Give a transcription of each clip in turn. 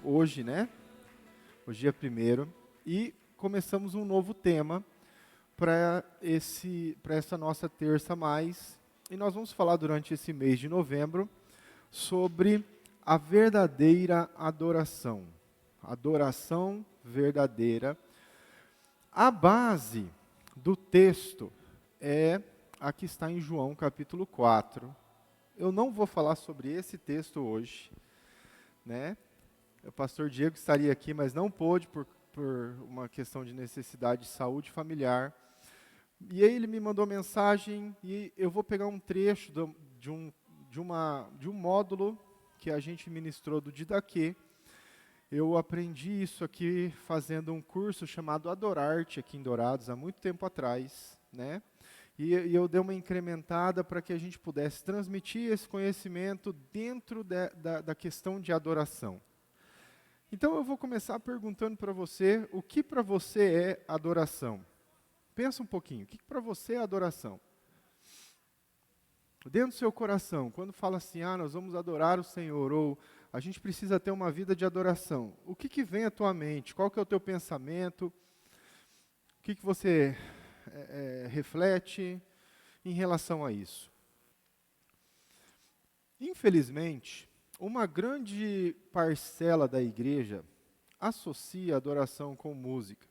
hoje, né? Hoje é dia 1º, e começamos um novo tema para essa nossa terça mais. E nós vamos falar durante esse mês de novembro sobre a verdadeira adoração. Adoração verdadeira. A base do texto é a que está em João capítulo 4. Eu não vou falar sobre esse texto hoje, né? O pastor Diego estaria aqui, mas não pôde por uma questão de necessidade de saúde familiar. E aí ele me mandou mensagem e eu vou pegar um trecho de um módulo que a gente ministrou do Didaquê. Eu aprendi isso aqui fazendo um curso chamado Adorarte aqui em Dourados, há muito tempo atrás, né? E eu dei uma incrementada para que a gente pudesse transmitir esse conhecimento dentro da questão de adoração. Então eu vou começar perguntando para você, o que para você é adoração? Pensa um pouquinho, o que para você é adoração? Dentro do seu coração, quando fala assim, nós vamos adorar o Senhor, ou a gente precisa ter uma vida de adoração, o que vem à tua mente? Qual que é o teu pensamento? O que você reflete em relação a isso? Infelizmente, uma grande parcela da igreja associa a adoração com música.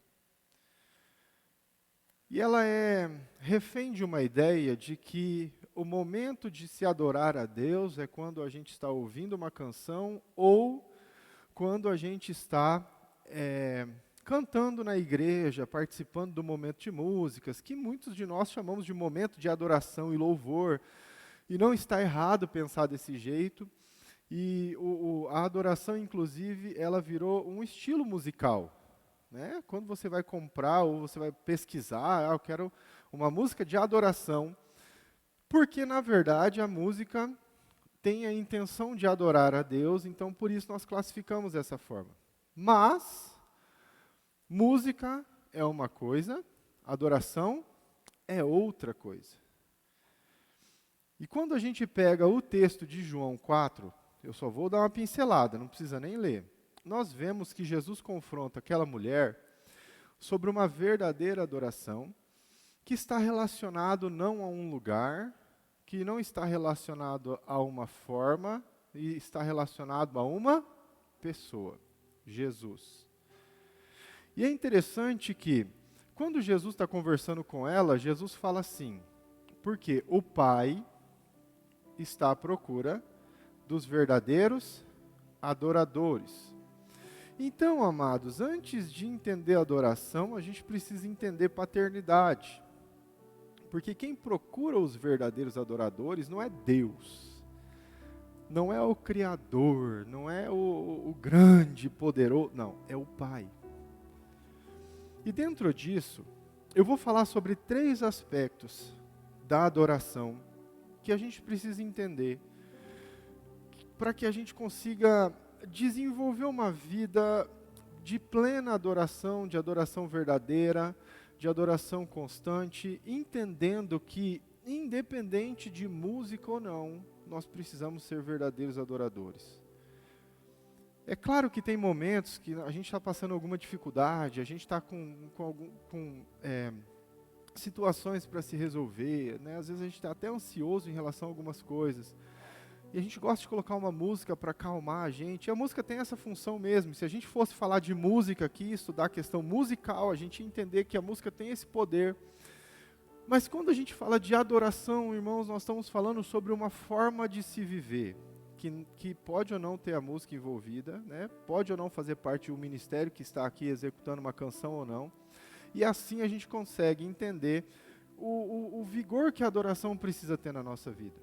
E ela é refém de uma ideia de que o momento de se adorar a Deus é quando a gente está ouvindo uma canção ou quando a gente está cantando na igreja, participando do momento de músicas, que muitos de nós chamamos de momento de adoração e louvor, e não está errado pensar desse jeito. E a adoração, inclusive, ela virou um estilo musical. Né? Quando você vai comprar ou você vai pesquisar, eu quero uma música de adoração, porque, na verdade, a música tem a intenção de adorar a Deus, então, por isso, nós classificamos dessa forma. Mas, música é uma coisa, adoração é outra coisa. E quando a gente pega o texto de João 4, eu só vou dar uma pincelada, não precisa nem ler. Nós vemos que Jesus confronta aquela mulher sobre uma verdadeira adoração que está relacionado não a um lugar, que não está relacionado a uma forma, e está relacionado a uma pessoa, Jesus. E é interessante que, quando Jesus está conversando com ela, Jesus fala assim, porque o Pai está à procura dos verdadeiros adoradores. Então, amados, antes de entender adoração, a gente precisa entender paternidade. Porque quem procura os verdadeiros adoradores não é Deus, não é o Criador, não é o grande, poderoso, não, é o Pai. E dentro disso, eu vou falar sobre 3 aspectos da adoração que a gente precisa entender para que a gente consiga desenvolver uma vida de plena adoração, de adoração verdadeira, de adoração constante, entendendo que, independente de música ou não, nós precisamos ser verdadeiros adoradores. É claro que tem momentos que a gente está passando alguma dificuldade, a gente está com situações para se resolver, né? Às vezes a gente está até ansioso em relação a algumas coisas. E a gente gosta de colocar uma música para acalmar a gente. E a música tem essa função mesmo. Se a gente fosse falar de música aqui, estudar a questão musical, a gente ia entender que a música tem esse poder. Mas quando a gente fala de adoração, irmãos, nós estamos falando sobre uma forma de se viver, que pode ou não ter a música envolvida, né? Pode ou não fazer parte do ministério que está aqui executando uma canção ou não. E assim a gente consegue entender o vigor que a adoração precisa ter na nossa vida.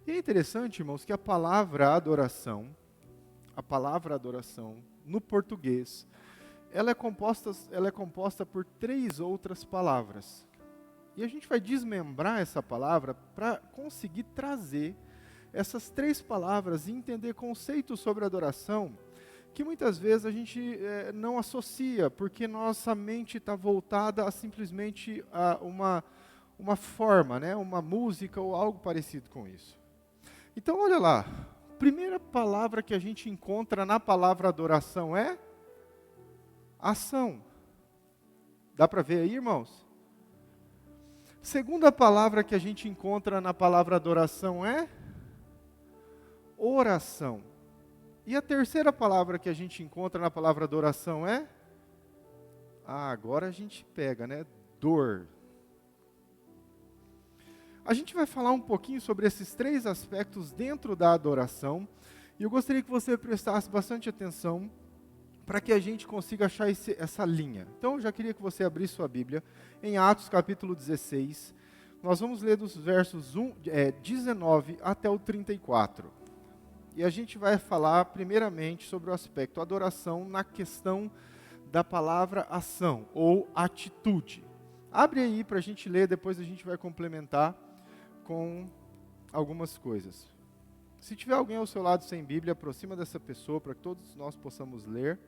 E é interessante, irmãos, que a palavra adoração, no português, ela é composta por 3 outras palavras. E a gente vai desmembrar essa palavra para conseguir trazer essas 3 palavras e entender conceitos sobre adoração que muitas vezes a gente não associa, porque nossa mente está voltada a simplesmente a uma forma, né, uma música ou algo parecido com isso. Então, olha lá, primeira palavra que a gente encontra na palavra adoração é ação. Dá para ver aí, irmãos? Segunda palavra que a gente encontra na palavra adoração é oração. E a terceira palavra que a gente encontra na palavra adoração é? Agora a gente pega, né? Dor. A gente vai falar um pouquinho sobre esses três aspectos dentro da adoração. E eu gostaria que você prestasse bastante atenção para que a gente consiga achar essa linha. Então, eu já queria que você abrisse sua Bíblia em Atos capítulo 16. Nós vamos ler dos versos 19 até o 34. E a gente vai falar primeiramente sobre o aspecto adoração na questão da palavra ação ou atitude. Abre aí para a gente ler, depois a gente vai complementar com algumas coisas. Se tiver alguém ao seu lado sem Bíblia, aproxima dessa pessoa para que todos nós possamos ler.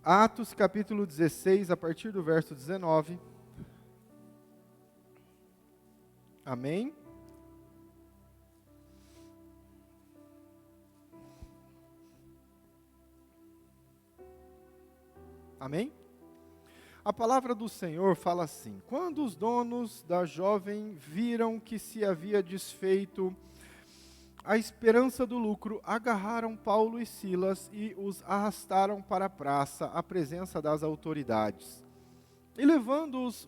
Atos capítulo 16, a partir do verso 19. Amém? Amém? A palavra do Senhor fala assim: quando os donos da jovem viram que se havia desfeito a esperança do lucro, agarraram Paulo e Silas e os arrastaram para a praça, à presença das autoridades. E levando-os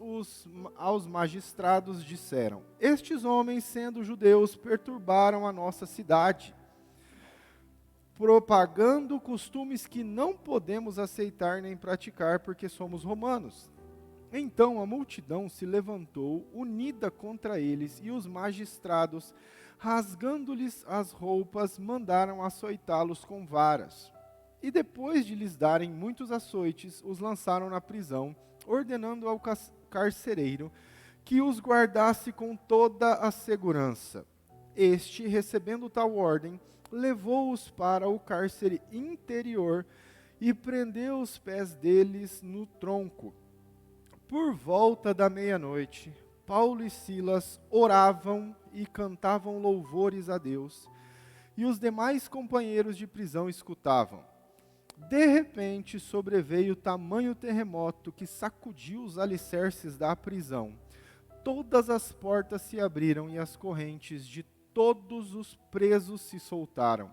aos magistrados, disseram: estes homens, sendo judeus, perturbaram a nossa cidade, propagando costumes que não podemos aceitar nem praticar, porque somos romanos. Então a multidão se levantou, unida contra eles, e os magistrados, rasgando-lhes as roupas, mandaram açoitá-los com varas. E depois de lhes darem muitos açoites, os lançaram na prisão, ordenando ao carcereiro que os guardasse com toda a segurança. Este, recebendo tal ordem, levou-os para o cárcere interior e prendeu os pés deles no tronco. Por volta da meia-noite, Paulo e Silas oravam e cantavam louvores a Deus, e os demais companheiros de prisão escutavam. De repente sobreveio tamanho terremoto que sacudiu os alicerces da prisão. Todas as portas se abriram e as correntes de todos os presos se soltaram.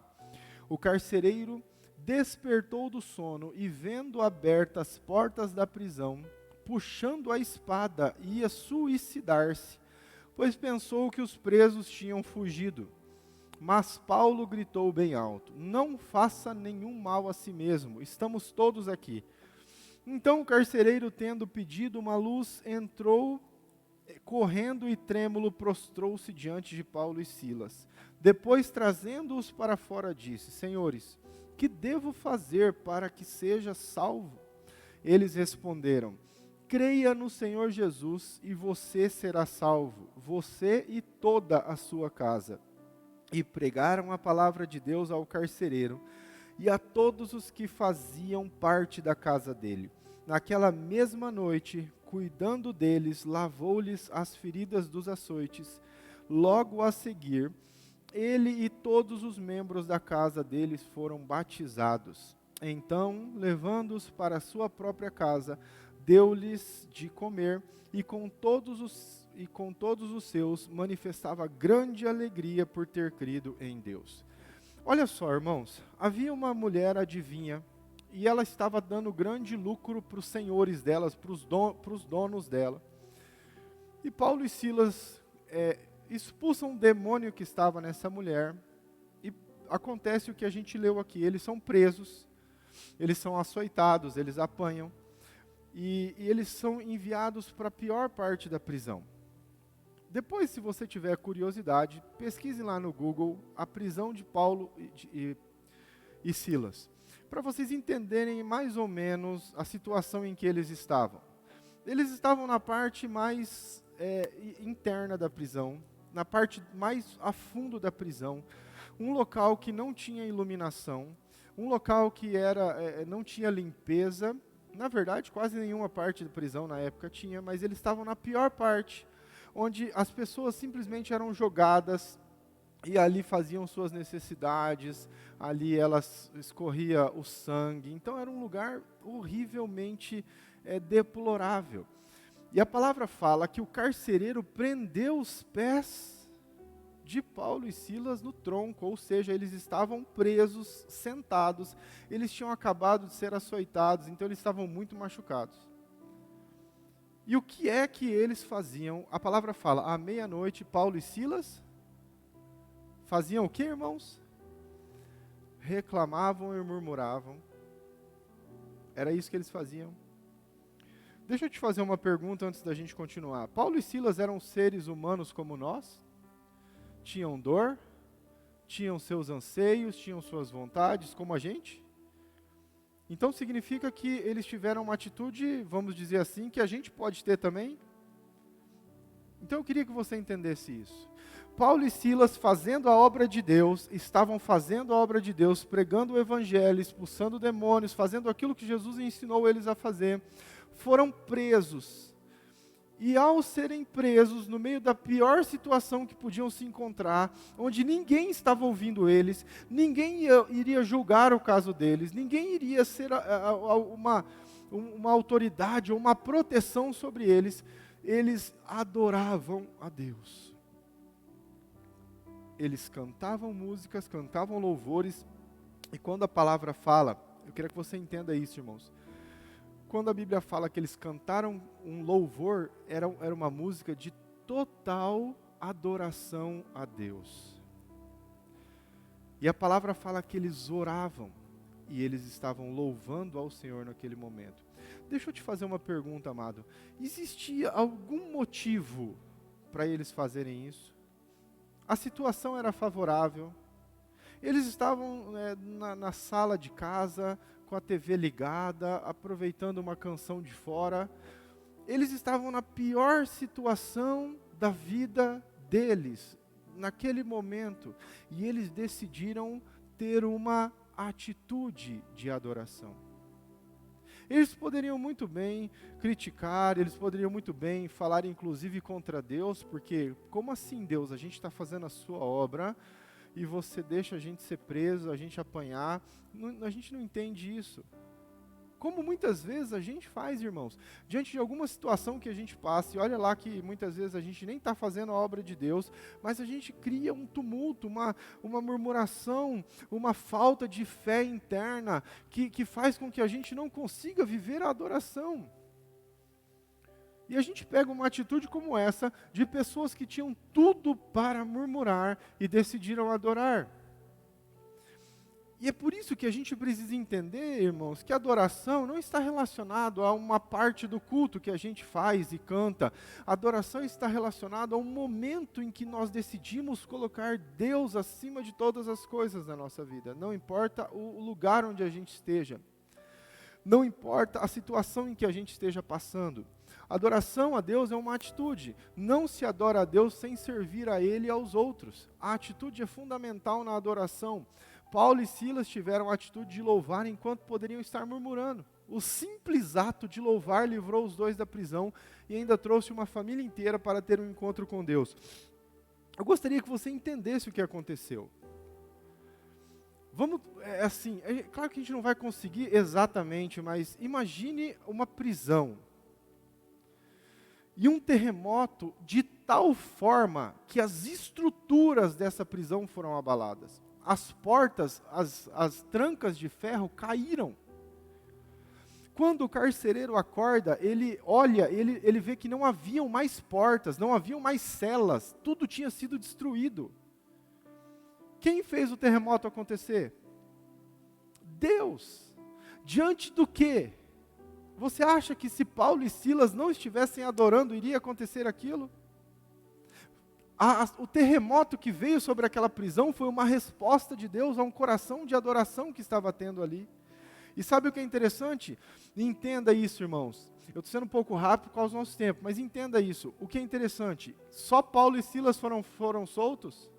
O carcereiro despertou do sono e, vendo abertas as portas da prisão, puxando a espada, ia suicidar-se, pois pensou que os presos tinham fugido. Mas Paulo gritou bem alto: não faça nenhum mal a si mesmo, estamos todos aqui. Então o carcereiro, tendo pedido uma luz, entrou correndo e trêmulo, prostrou-se diante de Paulo e Silas. Depois, trazendo-os para fora, disse: senhores, que devo fazer para que seja salvo? Eles responderam: creia no Senhor Jesus e você será salvo, você e toda a sua casa. E pregaram a palavra de Deus ao carcereiro e a todos os que faziam parte da casa dele. Naquela mesma noite, cuidando deles, lavou-lhes as feridas dos açoites. Logo a seguir, ele e todos os membros da casa deles foram batizados. Então, levando-os para a sua própria casa, deu-lhes de comer, e com todos os seus manifestava grande alegria por ter crido em Deus. Olha só, irmãos, havia uma mulher adivinha, e ela estava dando grande lucro para os senhores delas, para os donos dela. E Paulo e Silas expulsam um demônio que estava nessa mulher, e acontece o que a gente leu aqui: eles são presos, eles são açoitados, eles apanham, e eles são enviados para a pior parte da prisão. Depois, se você tiver curiosidade, pesquise lá no Google a prisão de Paulo e Silas, para vocês entenderem mais ou menos a situação em que eles estavam. Eles estavam na parte mais interna da prisão, na parte mais a fundo da prisão, um local que não tinha iluminação, um local que não tinha limpeza. Na verdade, quase nenhuma parte da prisão na época tinha, mas eles estavam na pior parte, onde as pessoas simplesmente eram jogadas e ali faziam suas necessidades, ali elas escorria o sangue. Então era um lugar horrivelmente deplorável. E a palavra fala que o carcereiro prendeu os pés de Paulo e Silas no tronco, ou seja, eles estavam presos, sentados, eles tinham acabado de ser açoitados, então eles estavam muito machucados. E o que é que eles faziam? A palavra fala, à meia-noite, Paulo e Silas faziam o que, irmãos? Reclamavam e murmuravam. Era isso que eles faziam. Deixa eu te fazer uma pergunta antes da gente continuar. Paulo e Silas eram seres humanos como nós? Tinham dor? Tinham seus anseios? Tinham suas vontades como a gente? Então significa que eles tiveram uma atitude, vamos dizer assim, que a gente pode ter também? Então eu queria que você entendesse isso. Paulo e Silas, fazendo a obra de Deus, estavam fazendo a obra de Deus, pregando o evangelho, expulsando demônios, fazendo aquilo que Jesus ensinou eles a fazer, foram presos. E ao serem presos, no meio da pior situação que podiam se encontrar, onde ninguém estava ouvindo eles, ninguém iria julgar o caso deles, ninguém iria ser uma autoridade ou uma proteção sobre eles, eles adoravam a Deus. Eles cantavam músicas, cantavam louvores, e quando a palavra fala, eu queria que você entenda isso, irmãos. Quando a Bíblia fala que eles cantaram um louvor, era uma música de total adoração a Deus. E a palavra fala que eles oravam, e eles estavam louvando ao Senhor naquele momento. Deixa eu te fazer uma pergunta, amado. Existia algum motivo para eles fazerem isso? A situação era favorável. Eles estavam na sala de casa, com a TV ligada, aproveitando uma canção de fora. Eles estavam na pior situação da vida deles, naquele momento. E eles decidiram ter uma atitude de adoração. Eles poderiam muito bem criticar, eles poderiam muito bem falar inclusive contra Deus, porque como assim, Deus, a gente está fazendo a sua obra e você deixa a gente ser preso, a gente apanhar? A gente não entende isso. Como muitas vezes a gente faz, irmãos, diante de alguma situação que a gente passa, e olha lá que muitas vezes a gente nem está fazendo a obra de Deus, mas a gente cria um tumulto, uma murmuração, uma falta de fé interna, que faz com que a gente não consiga viver a adoração. E a gente pega uma atitude como essa, de pessoas que tinham tudo para murmurar e decidiram adorar. E é por isso que a gente precisa entender, irmãos, que a adoração não está relacionada a uma parte do culto que a gente faz e canta. A adoração está relacionada a um momento em que nós decidimos colocar Deus acima de todas as coisas na nossa vida. Não importa o lugar onde a gente esteja. Não importa a situação em que a gente esteja passando. Adoração a Deus é uma atitude. Não se adora a Deus sem servir a Ele e aos outros. A atitude é fundamental na adoração. Paulo e Silas tiveram a atitude de louvar enquanto poderiam estar murmurando. O simples ato de louvar livrou os dois da prisão e ainda trouxe uma família inteira para ter um encontro com Deus. Eu gostaria que você entendesse o que aconteceu. Claro que a gente não vai conseguir exatamente, mas imagine uma prisão e um terremoto de tal forma que as estruturas dessa prisão foram abaladas. As portas, as trancas de ferro caíram. Quando o carcereiro acorda, ele olha, ele vê que não haviam mais portas, não haviam mais celas, tudo tinha sido destruído. Quem fez o terremoto acontecer? Deus. Diante do quê? Você acha que se Paulo e Silas não estivessem adorando, iria acontecer aquilo? O terremoto que veio sobre aquela prisão foi uma resposta de Deus a um coração de adoração que estava tendo ali. E sabe o que é interessante? Entenda isso, irmãos. Eu estou sendo um pouco rápido por causa do nosso tempo, mas entenda isso. O que é interessante? Só Paulo e Silas foram soltos?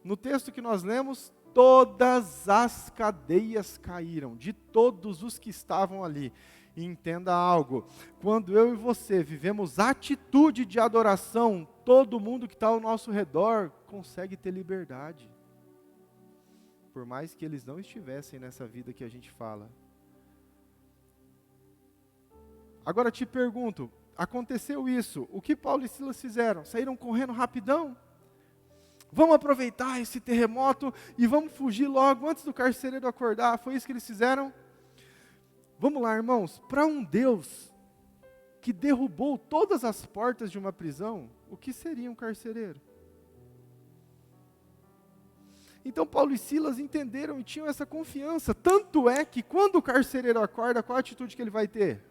No texto que nós lemos, todas as cadeias caíram, de todos os que estavam ali. E entenda algo, quando eu e você vivemos atitude de adoração, todo mundo que está ao nosso redor consegue ter liberdade. Por mais que eles não estivessem nessa vida que a gente fala. Agora te pergunto, aconteceu isso, o que Paulo e Silas fizeram? Saíram correndo rapidão? Vamos aproveitar esse terremoto e vamos fugir logo antes do carcereiro acordar. Foi isso que eles fizeram? Vamos lá, irmãos, para um Deus que derrubou todas as portas de uma prisão, o que seria um carcereiro? Então Paulo e Silas entenderam e tinham essa confiança, tanto é que quando o carcereiro acorda, qual a atitude que ele vai ter?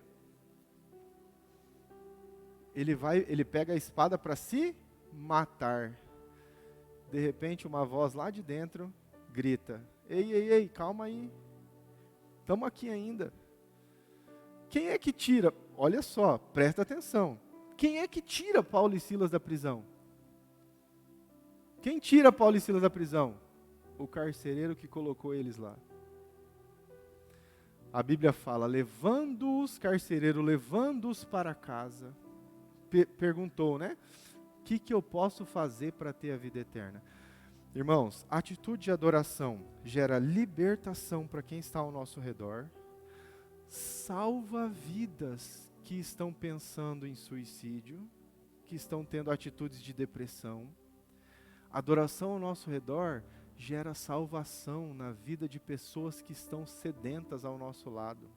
Ele pega a espada para se matar. De repente uma voz lá de dentro grita, ei, calma aí, estamos aqui ainda. Quem é que tira? Olha só, presta atenção. Quem é que tira Paulo e Silas da prisão? Quem tira Paulo e Silas da prisão? O carcereiro que colocou eles lá. A Bíblia fala, carcereiro levando-os para casa. Perguntou, né? O que eu posso fazer para ter a vida eterna? Irmãos, a atitude de adoração gera libertação para quem está ao nosso redor, salva vidas que estão pensando em suicídio, que estão tendo atitudes de depressão. Adoração ao nosso redor gera salvação na vida de pessoas que estão sedentas ao nosso lado.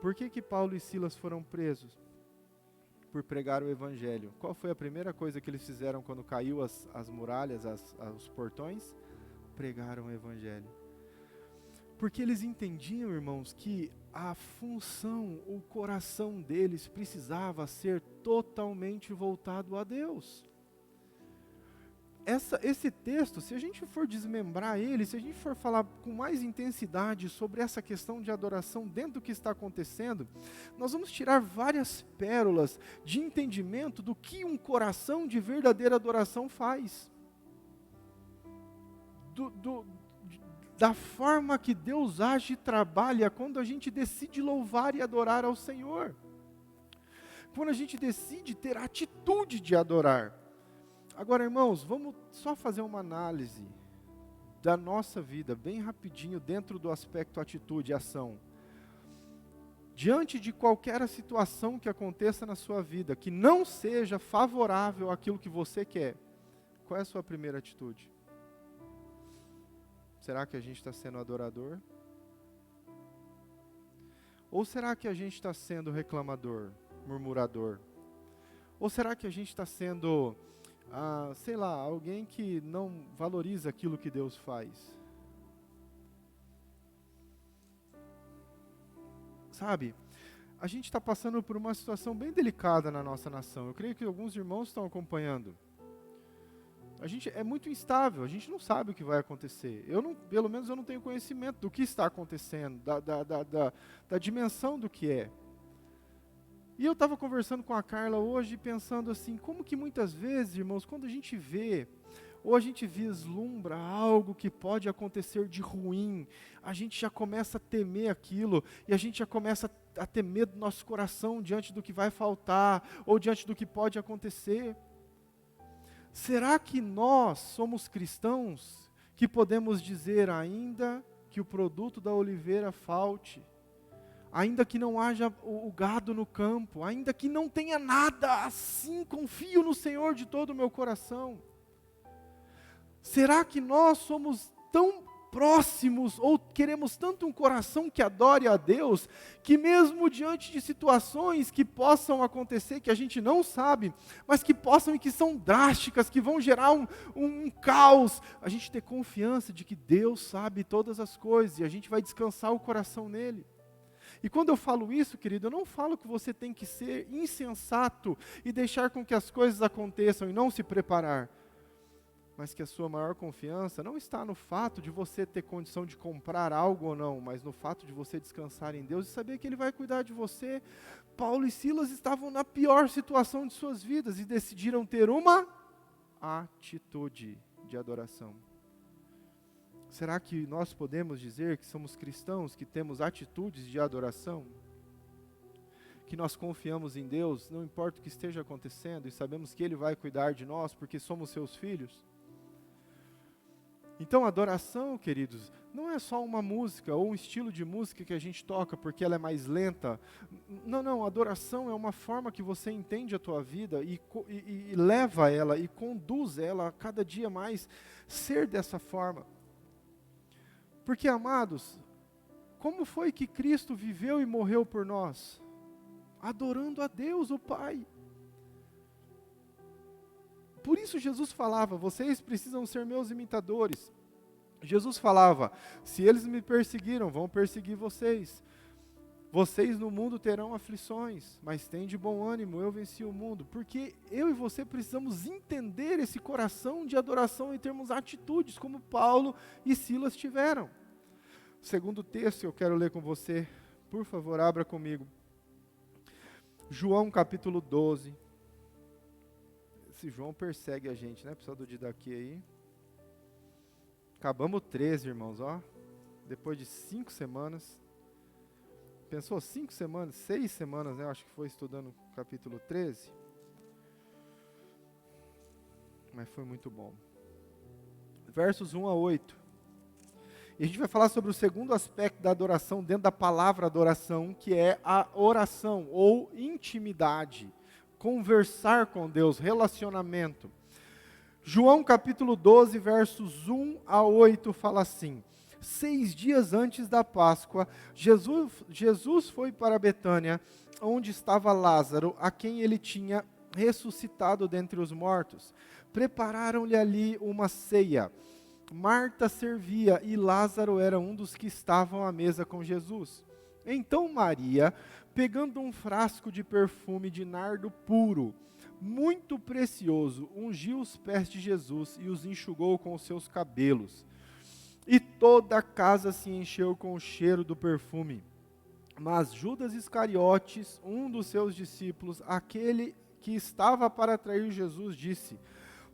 Por que Paulo e Silas foram presos? Por pregar o Evangelho. Qual foi a primeira coisa que eles fizeram quando caiu as muralhas, os portões? Pregaram o Evangelho. Porque eles entendiam, irmãos, que a função, o coração deles precisava ser totalmente voltado a Deus. Esse texto, se a gente for desmembrar ele, se a gente for falar com mais intensidade sobre essa questão de adoração dentro do que está acontecendo, nós vamos tirar várias pérolas de entendimento do que um coração de verdadeira adoração faz. Da forma que Deus age e trabalha quando a gente decide louvar e adorar ao Senhor. Quando a gente decide ter a atitude de adorar. Agora, irmãos, vamos só fazer uma análise da nossa vida, bem rapidinho, dentro do aspecto atitude e ação. Diante de qualquer situação que aconteça na sua vida, que não seja favorável àquilo que você quer, qual é a sua primeira atitude? Será que a gente está sendo adorador? Ou será que a gente está sendo reclamador, murmurador? Ou será que a gente está sendo, alguém que não valoriza aquilo que Deus faz? Sabe, a gente está passando por uma situação bem delicada na nossa nação. Eu creio que alguns irmãos estão acompanhando. É muito instável, a gente não sabe o que vai acontecer. Pelo menos eu não tenho conhecimento do que está acontecendo, da dimensão do que é. E eu estava conversando com a Carla hoje, pensando assim, como que muitas vezes, irmãos, quando a gente vê, ou a gente vislumbra algo que pode acontecer de ruim, a gente já começa a temer aquilo, e a gente já começa a ter medo do nosso coração diante do que vai faltar, ou diante do que pode acontecer. Será que nós somos cristãos que podemos dizer ainda que o produto da oliveira falte, ainda que não haja o gado no campo, ainda que não tenha nada, assim confio no Senhor de todo o meu coração? Será que nós somos tão próximos ou queremos tanto um coração que adore a Deus, que mesmo diante de situações que possam acontecer, que a gente não sabe, mas que possam e que são drásticas, que vão gerar um caos, a gente ter confiança de que Deus sabe todas as coisas e a gente vai descansar o coração nele? E quando eu falo isso, querido, eu não falo que você tem que ser insensato e deixar com que as coisas aconteçam e não se preparar. Mas que a sua maior confiança não está no fato de você ter condição de comprar algo ou não, mas no fato de você descansar em Deus e saber que Ele vai cuidar de você. Paulo e Silas estavam na pior situação de suas vidas e decidiram ter uma atitude de adoração. Será que nós podemos dizer que somos cristãos, que temos atitudes de adoração? Que nós confiamos em Deus, não importa o que esteja acontecendo, e sabemos que Ele vai cuidar de nós, porque somos seus filhos? Então, adoração, queridos, não é só uma música, ou um estilo de música que a gente toca porque ela é mais lenta. Não, adoração é uma forma que você entende a tua vida e leva ela, e conduz ela a cada dia mais ser dessa forma. Porque, amados, como foi que Cristo viveu e morreu por nós? Adorando a Deus, o Pai. Por isso Jesus falava, vocês precisam ser meus imitadores. Jesus falava, se eles me perseguiram, vão perseguir vocês. Vocês no mundo terão aflições, mas tende bom ânimo, eu venci o mundo. Porque eu e você precisamos entender esse coração de adoração e termos atitudes como Paulo e Silas tiveram. O segundo texto que eu quero ler com você, por favor, abra comigo. João capítulo 12. Esse João persegue a gente, né? Pessoal do Didaqui aí. Acabamos 13, irmãos, ó. Depois de 5 semanas. Pensou 5 semanas, 6 semanas, né? Acho que foi estudando o capítulo 13. Mas foi muito bom. Versos 1 a 8. E a gente vai falar sobre o segundo aspecto da adoração dentro da palavra adoração, que é a oração ou intimidade. Conversar com Deus, relacionamento. João capítulo 12, versos 1 a 8 fala assim: 6 dias antes da Páscoa, Jesus foi para Betânia, onde estava Lázaro, a quem ele tinha ressuscitado dentre os mortos. Prepararam-lhe ali uma ceia. Marta servia e Lázaro era um dos que estavam à mesa com Jesus. Então Maria, pegando um frasco de perfume de nardo puro, muito precioso, ungiu os pés de Jesus e os enxugou com os seus cabelos. E toda a casa se encheu com o cheiro do perfume. Mas Judas Iscariotes, um dos seus discípulos, aquele que estava para trair Jesus, disse: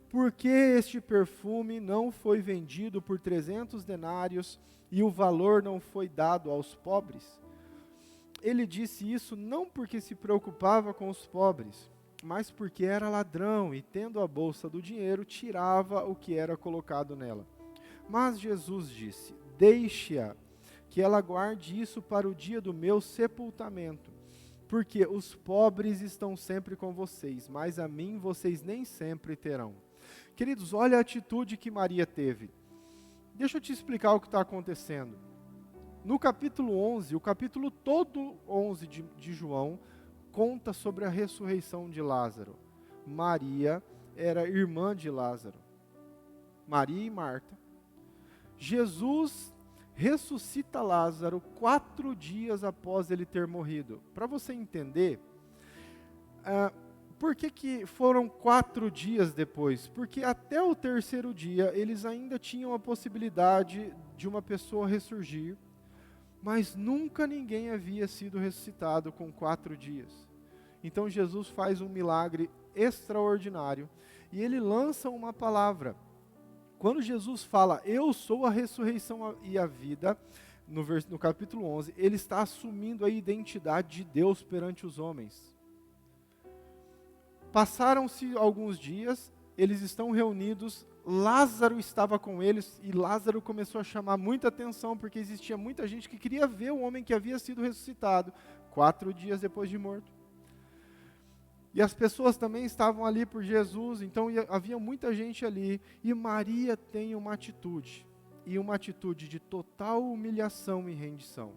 por que este perfume não foi vendido por 300 denários e o valor não foi dado aos pobres? Ele disse isso não porque se preocupava com os pobres, mas porque era ladrão e, tendo a bolsa do dinheiro, tirava o que era colocado nela. Mas Jesus disse: deixe-a, que ela guarde isso para o dia do meu sepultamento, porque os pobres estão sempre com vocês, mas a mim vocês nem sempre terão. Queridos, olha a atitude que Maria teve. Deixa eu te explicar o que está acontecendo. No capítulo 11, o capítulo todo 11 de João, conta sobre a ressurreição de Lázaro. Maria era irmã de Lázaro. Maria e Marta. Jesus ressuscita Lázaro 4 dias após ele ter morrido. Para você entender, por que foram 4 dias depois? Porque até o 3º dia, eles ainda tinham a possibilidade de uma pessoa ressurgir, mas nunca ninguém havia sido ressuscitado com 4 dias. Então Jesus faz um milagre extraordinário, e ele lança uma palavra. Quando Jesus fala, eu sou a ressurreição e a vida, no capítulo 11, ele está assumindo a identidade de Deus perante os homens. Passaram-se alguns dias, eles estão reunidos, Lázaro estava com eles, e Lázaro começou a chamar muita atenção, porque existia muita gente que queria ver o homem que havia sido ressuscitado, 4 dias depois de morto. E as pessoas também estavam ali por Jesus, então havia muita gente ali, e Maria tem uma atitude de total humilhação e rendição.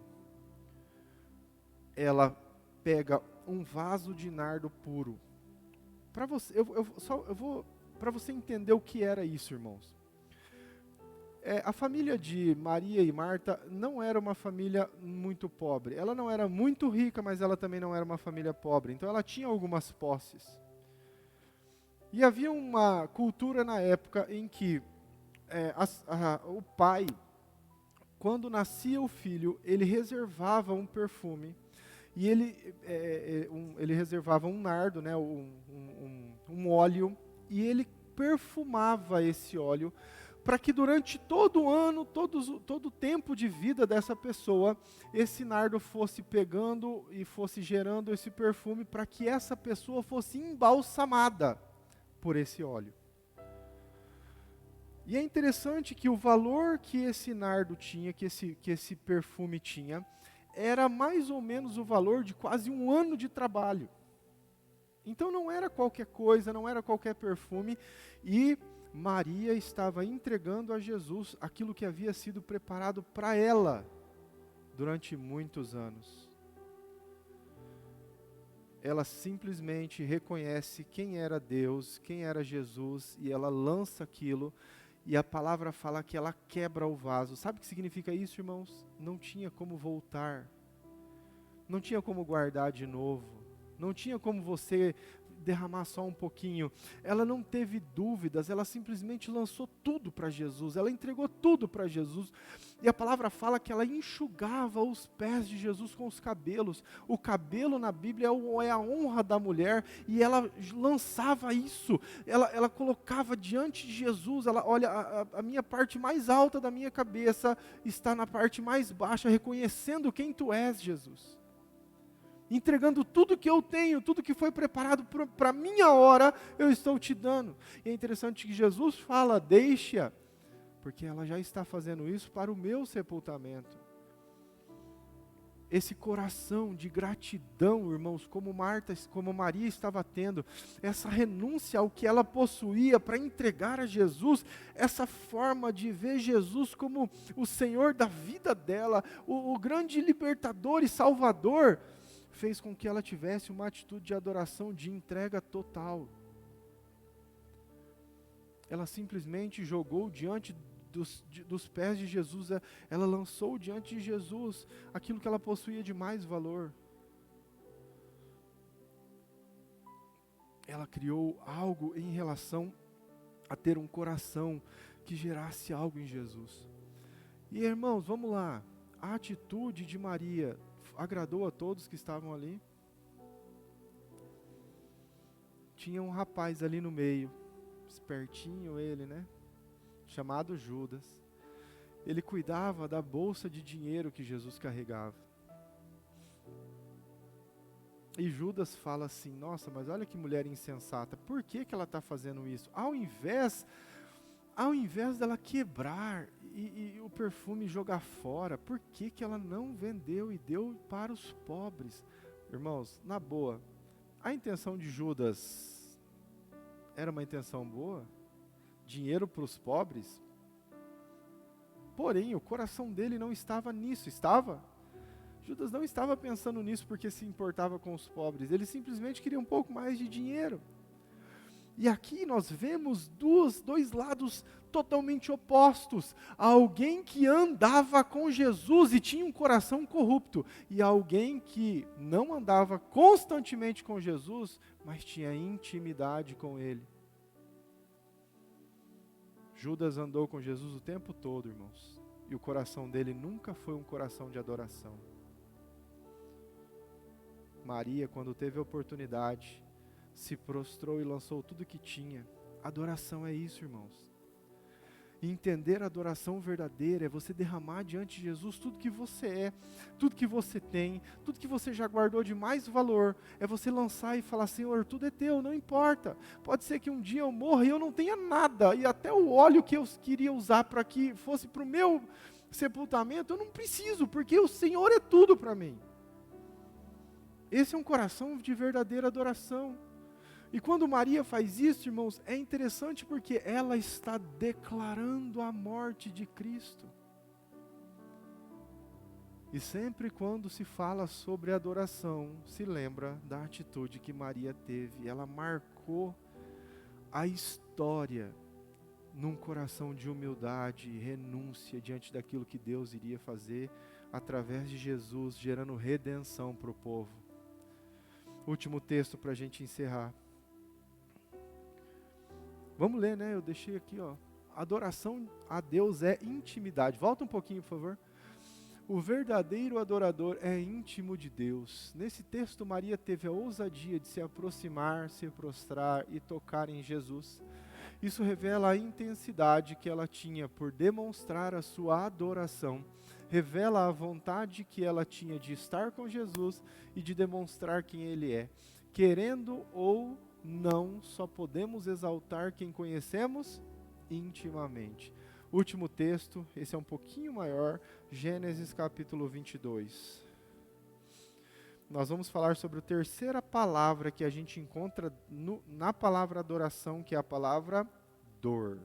Ela pega um vaso de nardo puro. Para você, para você entender o que era isso, irmãos. A família de Maria e Marta não era uma família muito pobre. Ela não era muito rica, mas ela também não era uma família pobre. Então ela tinha algumas posses. E havia uma cultura na época em que o pai, quando nascia o filho, ele reservava um perfume. E ele reservava um nardo, né, um óleo, e ele perfumava esse óleo para que durante todo o ano, todo o tempo de vida dessa pessoa, esse nardo fosse pegando e fosse gerando esse perfume, para que essa pessoa fosse embalsamada por esse óleo. E é interessante que o valor que esse nardo tinha, que esse perfume tinha, era mais ou menos o valor de quase um ano de trabalho. Então não era qualquer coisa, não era qualquer perfume, e Maria estava entregando a Jesus aquilo que havia sido preparado para ela durante muitos anos. Ela simplesmente reconhece quem era Deus, quem era Jesus, e ela lança aquilo, e a palavra fala que ela quebra o vaso. Sabe o que significa isso, irmãos? Não tinha como voltar, não tinha como guardar de novo, não tinha como você derramar só um pouquinho. Ela não teve dúvidas, ela simplesmente lançou tudo para Jesus, ela entregou tudo para Jesus, e a palavra fala que ela enxugava os pés de Jesus com os cabelos. O cabelo na Bíblia é a honra da mulher, e ela lançava isso, ela colocava diante de Jesus. Ela, olha, a minha parte mais alta da minha cabeça está na parte mais baixa, reconhecendo quem tu és, Jesus. Entregando tudo que eu tenho, tudo que foi preparado para a minha hora, eu estou te dando. E é interessante que Jesus fala, deixa, porque ela já está fazendo isso para o meu sepultamento. Esse coração de gratidão, irmãos, como Maria estava tendo, essa renúncia ao que ela possuía para entregar a Jesus, essa forma de ver Jesus como o Senhor da vida dela, o grande libertador e salvador, fez com que ela tivesse uma atitude de adoração, de entrega total. Ela simplesmente jogou diante dos pés de Jesus, ela lançou diante de Jesus aquilo que ela possuía de mais valor. Ela criou algo em relação a ter um coração que gerasse algo em Jesus. E irmãos, vamos lá, a atitude de Maria agradou a todos que estavam ali? Tinha um rapaz ali no meio, espertinho ele, né? Chamado Judas. Ele cuidava da bolsa de dinheiro que Jesus carregava. E Judas fala assim, nossa, mas olha que mulher insensata, por que ela está fazendo isso? Ao invés dela quebrar e o perfume jogar fora, por que ela não vendeu e deu para os pobres? Irmãos, na boa, a intenção de Judas era uma intenção boa? Dinheiro para os pobres? Porém, o coração dele não estava nisso, estava? Judas não estava pensando nisso porque se importava com os pobres, ele simplesmente queria um pouco mais de dinheiro. E aqui nós vemos dois lados totalmente opostos. Alguém que andava com Jesus e tinha um coração corrupto, e alguém que não andava constantemente com Jesus, mas tinha intimidade com Ele. Judas andou com Jesus o tempo todo, irmãos, e o coração dele nunca foi um coração de adoração. Maria, quando teve a oportunidade, se prostrou e lançou tudo que tinha. Adoração é isso, irmãos. E entender a adoração verdadeira é você derramar diante de Jesus tudo que você é, tudo que você tem, tudo que você já guardou de mais valor. É você lançar e falar, Senhor, tudo é teu, não importa. Pode ser que um dia eu morra e eu não tenha nada, e até o óleo que eu queria usar para que fosse para o meu sepultamento, eu não preciso, porque o Senhor é tudo para mim. Esse é um coração de verdadeira adoração. E quando Maria faz isso, irmãos, é interessante porque ela está declarando a morte de Cristo. E sempre quando se fala sobre adoração, se lembra da atitude que Maria teve. Ela marcou a história num coração de humildade e renúncia diante daquilo que Deus iria fazer através de Jesus, gerando redenção para o povo. Último texto para a gente encerrar. Vamos ler, né? Eu deixei aqui, ó. Adoração a Deus é intimidade. Volta um pouquinho, por favor. O verdadeiro adorador é íntimo de Deus. Nesse texto, Maria teve a ousadia de se aproximar, se prostrar e tocar em Jesus. Isso revela a intensidade que ela tinha por demonstrar a sua adoração, revela a vontade que ela tinha de estar com Jesus e de demonstrar quem Ele é. Querendo ou não, só podemos exaltar quem conhecemos intimamente. Último texto, esse é um pouquinho maior, Gênesis capítulo 22. Nós vamos falar sobre a terceira palavra que a gente encontra na palavra adoração, que é a palavra dor.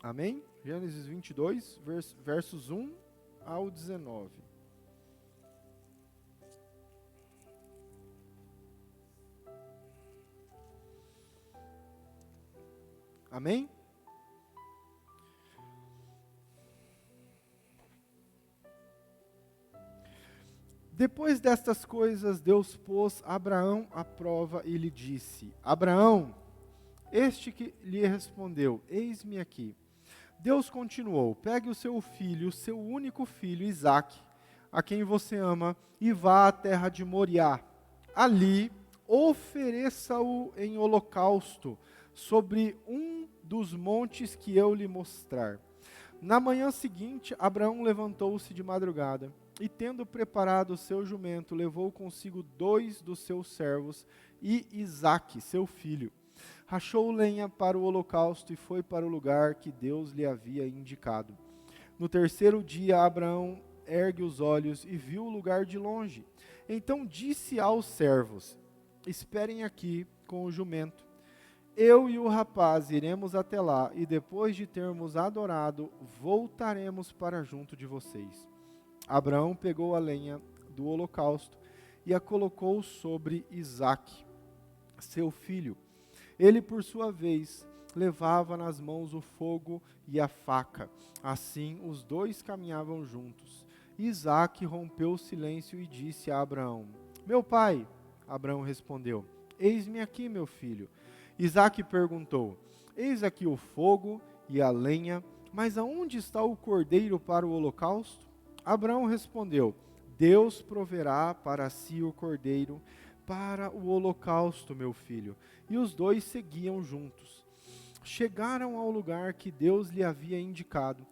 Amém? Gênesis 22, versos 1 ao 19. Amém? Depois destas coisas, Deus pôs Abraão à prova e lhe disse: Abraão, este que lhe respondeu: Eis-me aqui. Deus continuou: Pegue o seu filho, o seu único filho, Isaque, a quem você ama, e vá à terra de Moriá. Ali, ofereça-o em holocausto sobre um dos montes que eu lhe mostrar. Na manhã seguinte, Abraão levantou-se de madrugada e, tendo preparado o seu jumento, levou consigo 2 dos seus servos e Isaque, seu filho. Rachou lenha para o holocausto e foi para o lugar que Deus lhe havia indicado. No terceiro dia, Abraão ergue os olhos e viu o lugar de longe. Então disse aos servos: Esperem aqui com o jumento. Eu e o rapaz iremos até lá, e depois de termos adorado, voltaremos para junto de vocês. Abraão pegou a lenha do holocausto e a colocou sobre Isaque, seu filho. Ele, por sua vez, levava nas mãos o fogo e a faca. Assim, os dois caminhavam juntos. Isaque rompeu o silêncio e disse a Abraão: Meu pai. Abraão respondeu: Eis-me aqui, meu filho. Isaque perguntou: Eis aqui o fogo e a lenha, mas aonde está o cordeiro para o holocausto? Abraão respondeu: Deus proverá para si o cordeiro para o holocausto, meu filho. E os dois seguiam juntos. Chegaram ao lugar que Deus lhe havia indicado.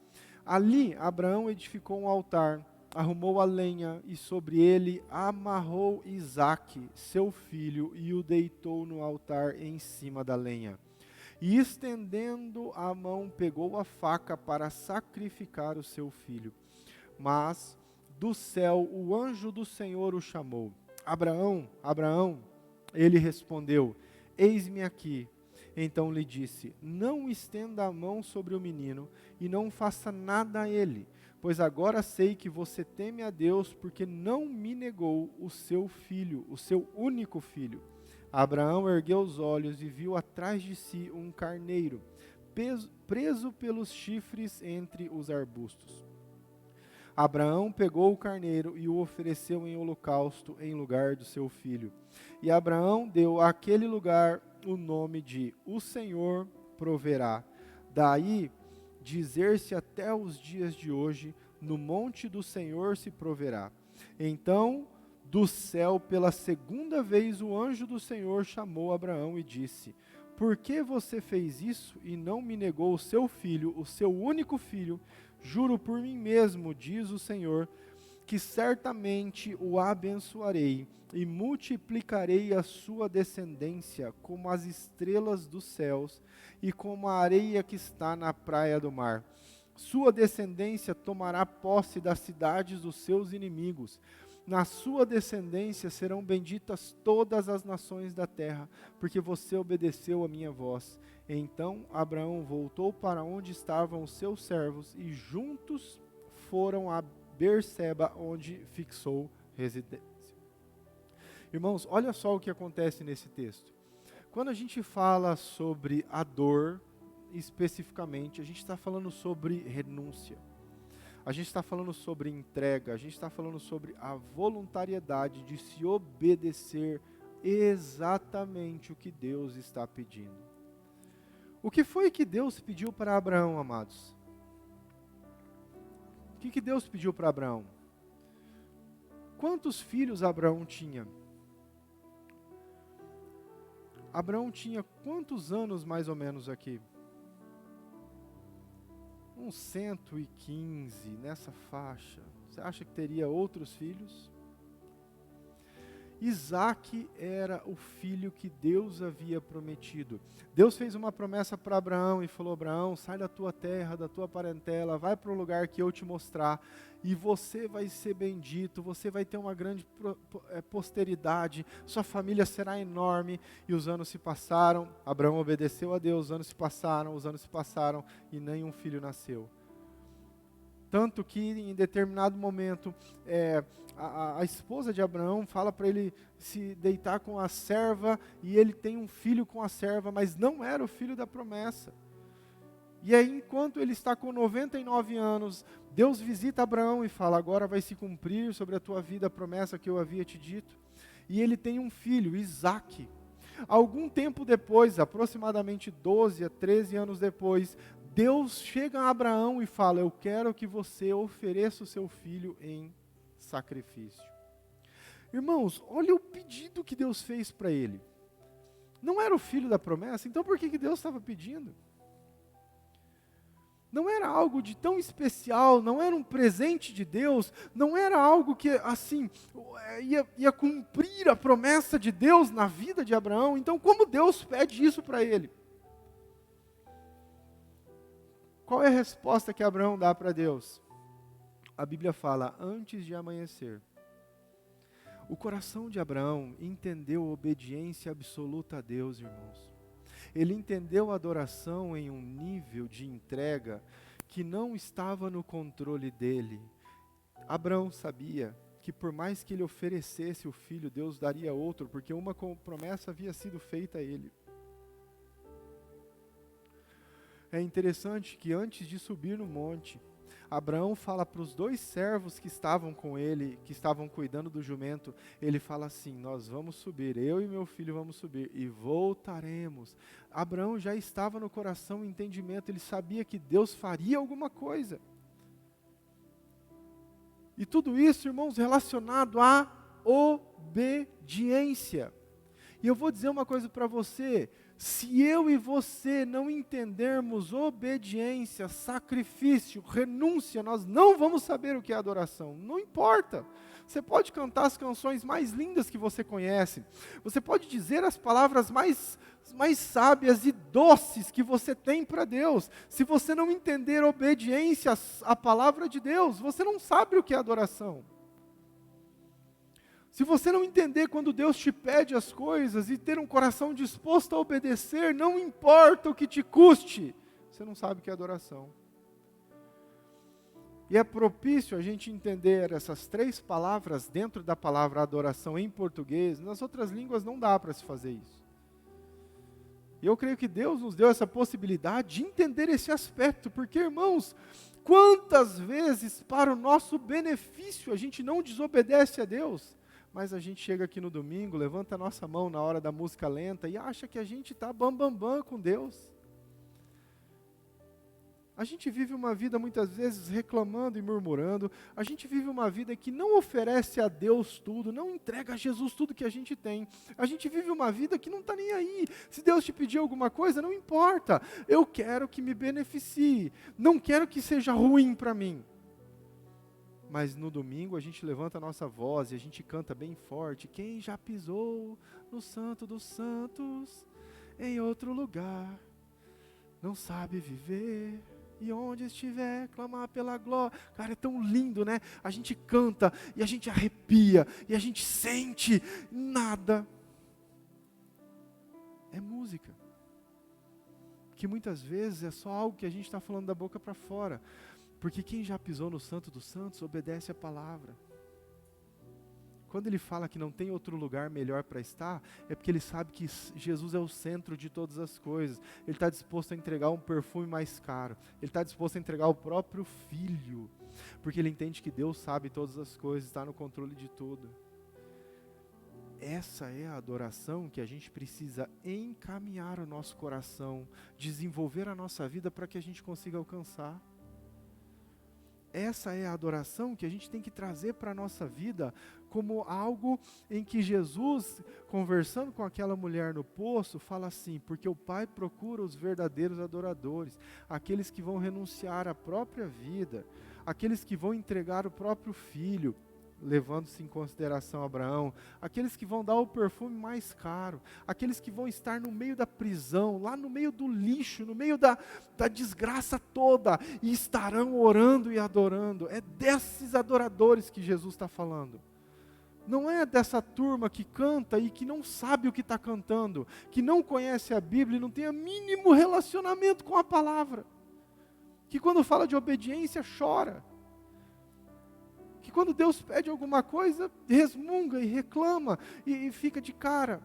Ali, Abraão edificou um altar, arrumou a lenha e sobre ele amarrou Isaque, seu filho, e o deitou no altar em cima da lenha. E estendendo a mão, pegou a faca para sacrificar o seu filho. Mas do céu o anjo do Senhor o chamou: Abraão, Abraão. Ele respondeu: Eis-me aqui. Então lhe disse: Não estenda a mão sobre o menino e não faça nada a ele, pois agora sei que você teme a Deus, porque não me negou o seu filho, o seu único filho. Abraão ergueu os olhos e viu atrás de si um carneiro, preso pelos chifres entre os arbustos. Abraão pegou o carneiro e o ofereceu em holocausto em lugar do seu filho. E Abraão deu àquele lugar o nome de O Senhor Proverá. Daí dizer-se até os dias de hoje: no monte do Senhor se proverá. Então, do céu, pela segunda vez, o anjo do Senhor chamou Abraão e disse: Por que você fez isso e não me negou o seu filho, o seu único filho? Juro por mim mesmo, diz o Senhor, que certamente o abençoarei e multiplicarei a sua descendência como as estrelas dos céus e como a areia que está na praia do mar. Sua descendência tomará posse das cidades dos seus inimigos. Na sua descendência serão benditas todas as nações da terra, porque você obedeceu a minha voz. Então Abraão voltou para onde estavam os seus servos e juntos foram a Berseba, onde fixou residência. Irmãos, olha só o que acontece nesse texto. Quando a gente fala sobre a dor, especificamente, a gente está falando sobre renúncia. A gente está falando sobre entrega, a gente está falando sobre a voluntariedade de se obedecer exatamente o que Deus está pedindo. O que foi que Deus pediu para Abraão, amados? O que Deus pediu para Abraão? quantos filhos Abraão tinha? Abraão tinha quantos anos mais ou menos aqui? Uns 115, nessa faixa. Você acha que teria outros filhos? Isaac era o filho que Deus havia prometido. Deus fez uma promessa para Abraão e falou: Abraão, sai da tua terra, da tua parentela, vai para o lugar que eu te mostrar, e você vai ser bendito, você vai ter uma grande posteridade, sua família será enorme. E os anos se passaram, Abraão obedeceu a Deus, os anos se passaram, e nenhum filho nasceu. Tanto que em determinado momento, a esposa de Abraão fala para ele se deitar com a serva, e ele tem um filho com a serva, mas não era o filho da promessa. E aí, enquanto ele está com 99 anos, Deus visita Abraão e fala: agora vai se cumprir sobre a tua vida a promessa que eu havia te dito. E ele tem um filho, Isaque. Algum tempo depois, aproximadamente 12 a 13 anos depois, Deus chega a Abraão e fala: eu quero que você ofereça o seu filho em sacrifício. Irmãos, olha o pedido que Deus fez para ele. Não era o filho da promessa, então por que Deus estava pedindo? Não era algo de tão especial, não era um presente de Deus, não era algo que, assim, ia cumprir a promessa de Deus na vida de Abraão. Então, como Deus pede isso para ele? Qual é a resposta que Abraão dá para Deus? A Bíblia fala: antes de amanhecer. O coração de Abraão entendeu obediência absoluta a Deus, irmãos. Ele entendeu a adoração em um nível de entrega que não estava no controle dele. Abraão sabia que por mais que ele oferecesse o filho, Deus daria outro, porque uma promessa havia sido feita a ele. É interessante que antes de subir no monte, Abraão fala para os 2 servos que estavam com ele, que estavam cuidando do jumento, ele fala assim: nós vamos subir, eu e meu filho vamos subir, e voltaremos. Abraão já estava no coração o entendimento, ele sabia que Deus faria alguma coisa. E tudo isso, irmãos, relacionado à obediência. E eu vou dizer uma coisa para você: se eu e você não entendermos obediência, sacrifício, renúncia, nós não vamos saber o que é adoração. Não importa. Você pode cantar as canções mais lindas que você conhece. Você pode dizer as palavras mais sábias e doces que você tem para Deus. Se você não entender obediência à palavra de Deus, você não sabe o que é adoração. Se você não entender quando Deus te pede as coisas e ter um coração disposto a obedecer, não importa o que te custe, você não sabe o que é adoração. E é propício a gente entender essas 3 palavras dentro da palavra adoração em português. Nas outras línguas não dá para se fazer isso. E eu creio que Deus nos deu essa possibilidade de entender esse aspecto, porque, irmãos, quantas vezes para o nosso benefício a gente não desobedece a Deus? Mas a gente chega aqui no domingo, levanta a nossa mão na hora da música lenta e acha que a gente está bam com Deus. A gente vive uma vida muitas vezes reclamando e murmurando. A gente vive uma vida que não oferece a Deus tudo, não entrega a Jesus tudo que a gente tem. A gente vive uma vida que não está nem aí. Se Deus te pedir alguma coisa, não importa. Eu quero que me beneficie. Não quero que seja ruim para mim. Mas no domingo a gente levanta a nossa voz e a gente canta bem forte: quem já pisou no Santo dos Santos, em outro lugar, não sabe viver, e onde estiver, clamar pela glória. Cara, é tão lindo, né? A gente canta, e a gente arrepia, e a gente sente, nada. É música. Que muitas vezes é só algo que a gente está falando da boca para fora. Porque quem já pisou no Santo dos Santos obedece a palavra. Quando ele fala que não tem outro lugar melhor para estar, é porque ele sabe que Jesus é o centro de todas as coisas. Ele está disposto a entregar um perfume mais caro. Ele está disposto a entregar o próprio Filho. Porque ele entende que Deus sabe todas as coisas, está no controle de tudo. Essa é a adoração que a gente precisa encaminhar o nosso coração, desenvolver a nossa vida para que a gente consiga alcançar. essa é a adoração que a gente tem que trazer para a nossa vida como algo em que Jesus, conversando com aquela mulher no poço, fala assim, porque o Pai procura os verdadeiros adoradores, aqueles que vão renunciar à própria vida, aqueles que vão entregar o próprio filho, levando-se em consideração Abraão, aqueles que vão dar o perfume mais caro, aqueles que vão estar no meio da prisão, lá no meio do lixo, no meio da desgraça toda, e estarão orando e adorando. É desses adoradores que Jesus está falando. Não é dessa turma que canta e que não sabe o que está cantando, que não conhece a Bíblia e não tem o mínimo relacionamento com a palavra, que quando fala de obediência chora, que quando Deus pede alguma coisa, resmunga e reclama e fica de cara.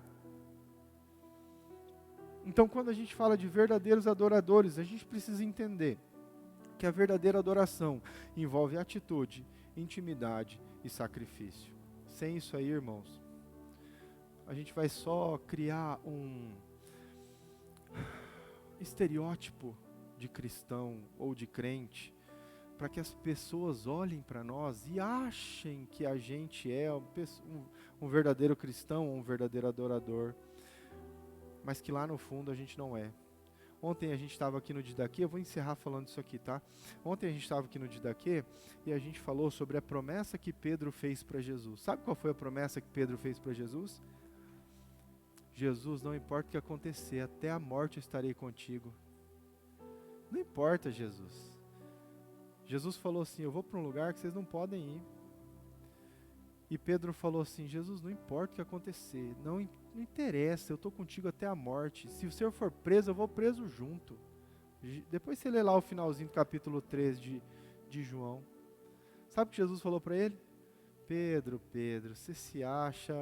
Então, quando a gente fala de verdadeiros adoradores, a gente precisa entender que a verdadeira adoração envolve atitude, intimidade e sacrifício. Sem isso aí, irmãos, a gente vai só criar um estereótipo de cristão ou de crente, para que as pessoas olhem para nós e achem que a gente é um verdadeiro cristão, um verdadeiro adorador, mas que lá no fundo a gente não é. Ontem a gente estava aqui no Didaquê, eu vou encerrar falando isso aqui, tá? Ontem a gente estava aqui no Didaquê e a gente falou sobre a promessa que Pedro fez para Jesus. Sabe qual foi a promessa que Pedro fez para Jesus? Jesus, não importa o que acontecer, até a morte eu estarei contigo. Não importa, Jesus. Jesus falou assim, eu vou para um lugar que vocês não podem ir. E Pedro falou assim, Jesus, não importa o que acontecer, não interessa, eu estou contigo até a morte. Se o Senhor for preso, eu vou preso junto. Depois você lê lá o finalzinho do capítulo 3 de João. Sabe o que Jesus falou para ele? Pedro, você se acha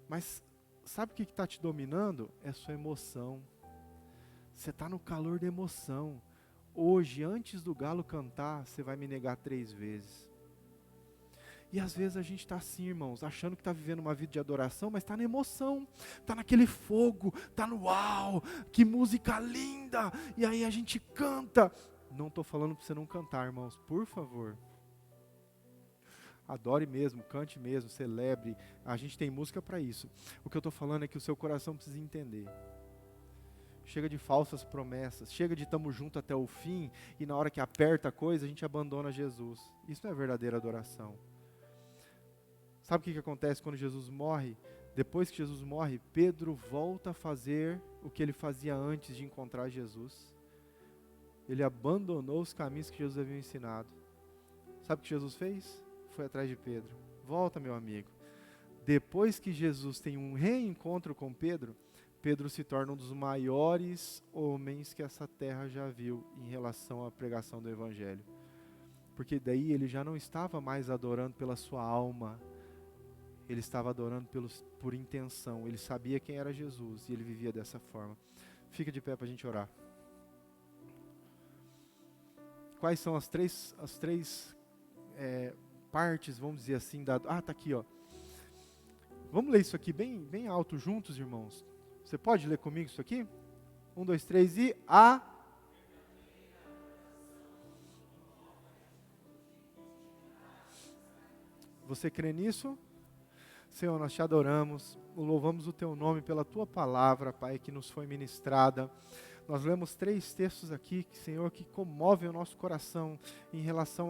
mas sabe o que está te dominando? É a sua emoção. Você está no calor da emoção. Hoje, antes do galo cantar, você vai me negar 3 vezes. E às vezes a gente está assim, irmãos, achando que está vivendo uma vida de adoração, mas está na emoção, está naquele fogo, está no uau, que música linda, e aí a gente canta. Não estou falando para você não cantar, irmãos, por favor. Adore mesmo, cante mesmo, celebre, a gente tem música para isso. O que eu estou falando é que o seu coração precisa entender. Chega de falsas promessas, chega de estamos juntos até o fim, e na hora que aperta a coisa, a gente abandona Jesus. Isso não é verdadeira adoração. Sabe o que acontece quando Jesus morre? Depois que Jesus morre, Pedro volta a fazer o que ele fazia antes de encontrar Jesus. Ele abandonou os caminhos que Jesus havia ensinado. Sabe o que Jesus fez? Foi atrás de Pedro. Volta, meu amigo. Depois que Jesus tem um reencontro com Pedro, Pedro se torna um dos maiores homens que essa terra já viu em relação à pregação do Evangelho. Porque daí ele já não estava mais adorando pela sua alma, ele estava adorando por intenção. Ele sabia quem era Jesus e ele vivia dessa forma. Fica de pé para a gente orar. Quais são as três partes, vamos dizer assim, tá aqui, ó. Vamos ler isso aqui bem alto juntos, irmãos. Você pode ler comigo isso aqui? 1, 2, 3 e a... Você crê nisso? Senhor, nós te adoramos, louvamos o teu nome pela tua palavra, Pai, que nos foi ministrada. Nós lemos 3 textos aqui, Senhor, que comovem o nosso coração em relação